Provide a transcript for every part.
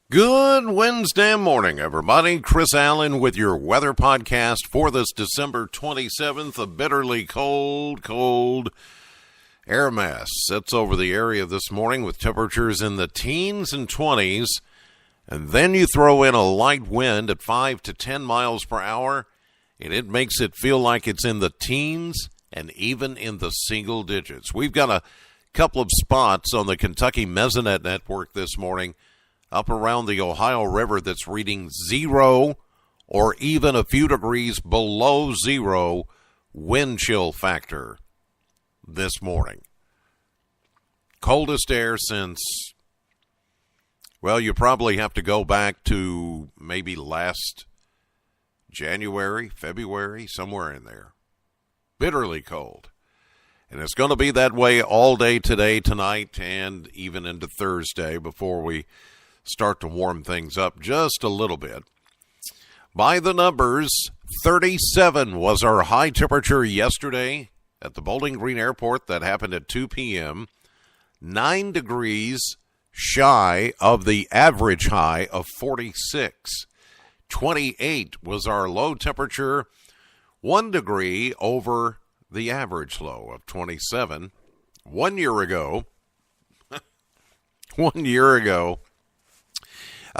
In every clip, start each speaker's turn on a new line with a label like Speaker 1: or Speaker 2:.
Speaker 1: Good Wednesday morning, everybody. Chris Allen with your weather podcast for this December 27th. A bitterly cold air mass sits over the area this morning with temperatures in the teens and 20s. And then you throw in a light wind at 5 to 10 miles per hour, and it makes it feel like it's in the teens and even in the single digits. We've got a couple of spots on the Kentucky Mesonet network this morning up around the Ohio River that's reading 0 or even a few degrees below 0 wind chill factor this morning. Coldest air since, well, you probably have to go back to maybe last January, February, somewhere in there. Bitterly cold. And it's going to be that way all day today, tonight, and even into Thursday before we start to warm things up just a little bit. By the numbers, 37 was our high temperature yesterday at the Bowling Green Airport. That happened at 2 p.m. 9 degrees shy of the average high of 46. 28 was our low temperature, 1 degree over the average low of 27. 1 year ago,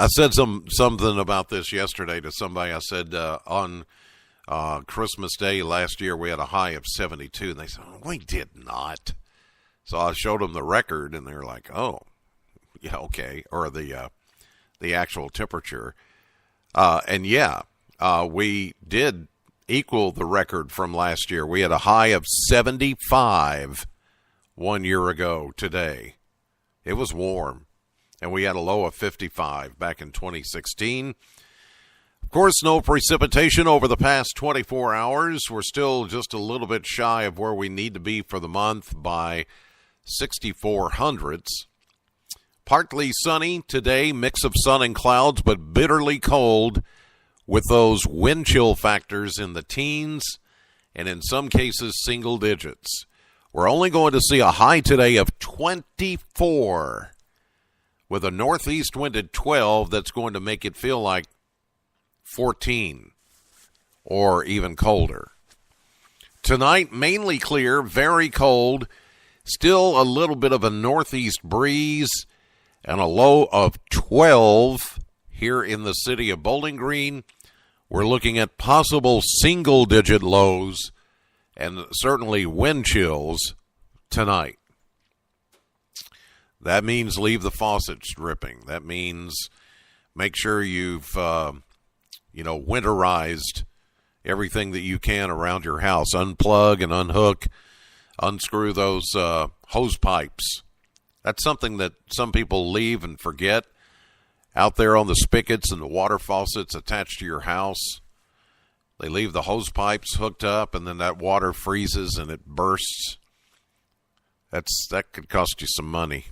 Speaker 1: I said something about this yesterday to somebody. I said on Christmas Day last year we had a high of 72, and they said, oh, we did not. So I showed them the record, and they're like, oh, yeah, okay, or the actual temperature. We did equal the record from last year. We had a high of 75 1 year ago today. It was warm. And we had a low of 55 back in 2016. Of course, no precipitation over the past 24 hours. We're still just a little bit shy of where we need to be for the month by 64 hundredths. Partly sunny today, mix of sun and clouds, but bitterly cold with those wind chill factors in the teens and in some cases single digits. We're only going to see a high today of 24. With a northeast wind at 12, that's going to make it feel like 14 or even colder. Tonight, mainly clear, very cold, still a little bit of a northeast breeze, and a low of 12 here in the city of Bowling Green. We're looking at possible single-digit lows and certainly wind chills tonight. That means leave the faucets dripping. That means make sure you've, winterized everything that you can around your house. Unplug and unhook, unscrew those hose pipes. That's something that some people leave and forget out there on the spigots and the water faucets attached to your house. They leave the hose pipes hooked up, and then that water freezes and it bursts. That could cost you some money.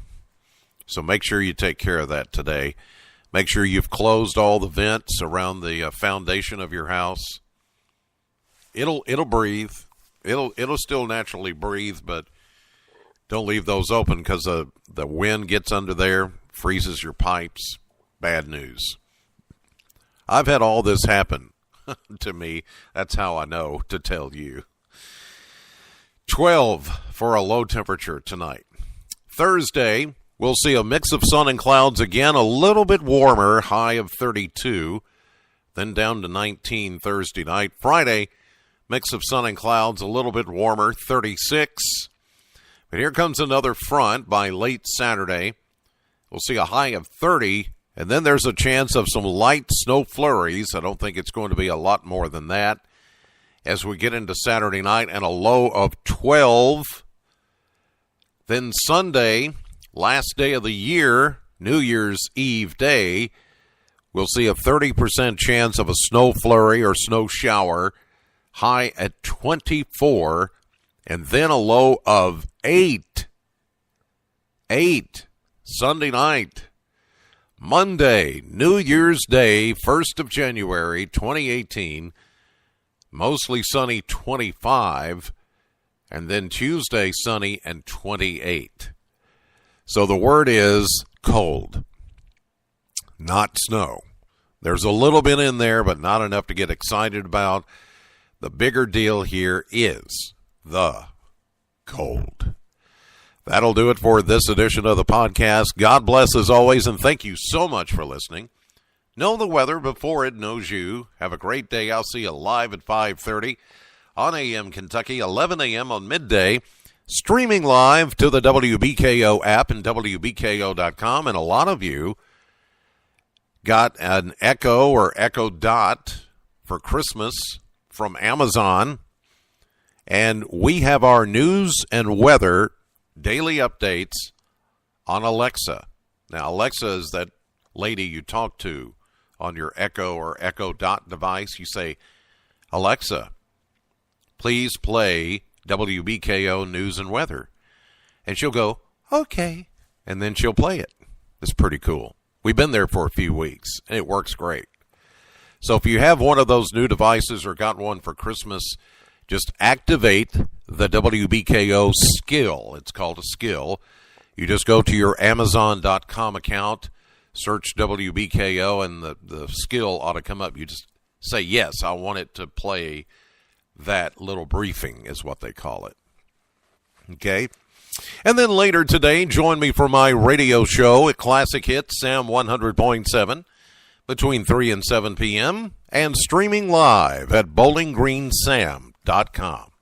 Speaker 1: So make sure you take care of that today. Make sure you've closed all the vents around the foundation of your house. It'll breathe. It'll still naturally breathe, but don't leave those open because the wind gets under there, freezes your pipes. Bad news. I've had all this happen to me. That's how I know to tell you. 12 for a low temperature tonight. Thursday, we'll see a mix of sun and clouds again, a little bit warmer, high of 32, then down to 19 Thursday night. Friday, mix of sun and clouds, a little bit warmer, 36. But here comes another front by late Saturday. We'll see a high of 30, and then there's a chance of some light snow flurries. I don't think it's going to be a lot more than that as we get into Saturday night, and a low of 12. Then Sunday, last day of the year, New Year's Eve day, we'll see a 30% chance of a snow flurry or snow shower, high at 24, and then a low of 8. 8, Sunday night. Monday, New Year's Day, 1st of January, 2018, mostly sunny, 25, and then Tuesday, sunny and 28. So the word is cold. not snow. There's a little bit in there, but not enough to get excited about. The bigger deal here is the cold. That'll do it for this edition of the podcast. God bless as always, and thank you so much for listening. Know the weather before it knows you. Have a great day. I'll see you live at 5:30 on AM Kentucky, 11 a.m. on midday, streaming live to the WBKO app and WBKO.com. And a lot of you got an Echo or Echo Dot for Christmas from Amazon. And we have our news and weather daily updates on Alexa. Now, Alexa is that lady you talk to on your Echo or Echo Dot device. You say, Alexa, please play WBKO News and Weather. And she'll go, okay. And then she'll play it. It's pretty cool. We've been there for a few weeks, and it works great. So if you have one of those new devices or got one for Christmas, just activate the WBKO skill. It's called a skill. You just go to your Amazon.com account, search WBKO, and the skill ought to come up. You just say, yes, I want it to play that little briefing is what they call it. Okay? And then later today, join me for my radio show at Classic Hits, Sam 100.7, between 3 and 7 p.m., and streaming live at bowlinggreensam.com.